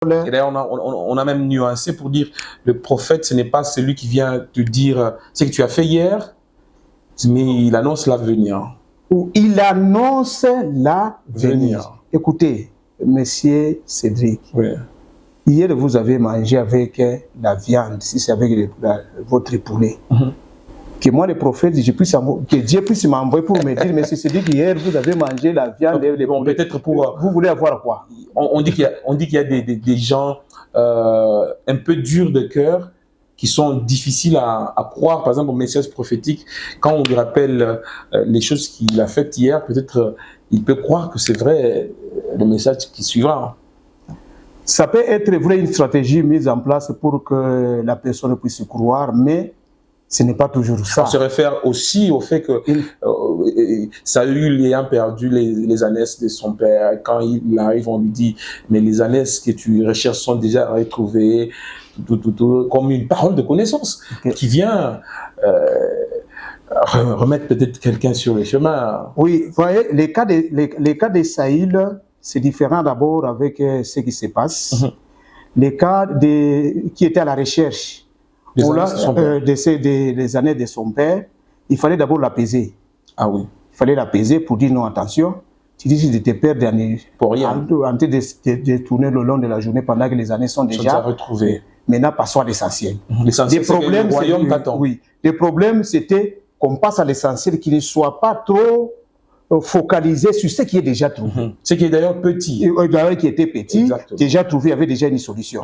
Et d'ailleurs, on a même nuancé pour dire le prophète, ce n'est pas celui qui vient te dire ce que tu as fait hier, mais il annonce l'avenir. Ou il annonce l'avenir. Écoutez, monsieur Cédric, oui. Hier vous avez mangé avec la viande, si c'est avec votre poulet. Que moi, le prophète, que Dieu puisse m'envoyer pour me dire, monsieur Cédric, hier vous avez mangé la viande et le poulet. Peut-être pour... Vous voulez avoir quoi? On dit qu'il y a des gens un peu durs de cœur qui sont difficiles à croire, par exemple, au message prophétique. Quand on lui rappelle les choses qu'il a faites hier, peut-être il peut croire que c'est vrai le message qui suivra. Ça peut être vrai une stratégie mise en place pour que la personne puisse croire, mais ce n'est pas toujours ça. On se réfère aussi au fait que Saül ayant perdu les ânesses de son père, quand il arrive, on lui dit « mais les ânesses que tu recherches sont déjà retrouvées », comme une parole de connaissance qui vient remettre peut-être quelqu'un sur le chemin. Oui, vous voyez, les cas de Saül, c'est différent d'abord avec ce qui se passe. Les cas qui étaient à la recherche des années de son père, il fallait d'abord l'apaiser. Ah oui. Il fallait l'apaiser pour dire non, attention, tu dis que tu te perds pour rien. En train de tourner le long de la journée pendant que les années sont déjà retrouvées. Maintenant, passons à l'essentiel. L'essentiel, c'est que le royaume t'attend. Oui. Le problème, c'était qu'on passe à l'essentiel, qu'il ne soit pas trop focalisé sur ce qui est déjà trouvé. Ce qui est d'ailleurs petit. D'ailleurs, qui était petit, Exactement. déjà trouvé, avait déjà une solution.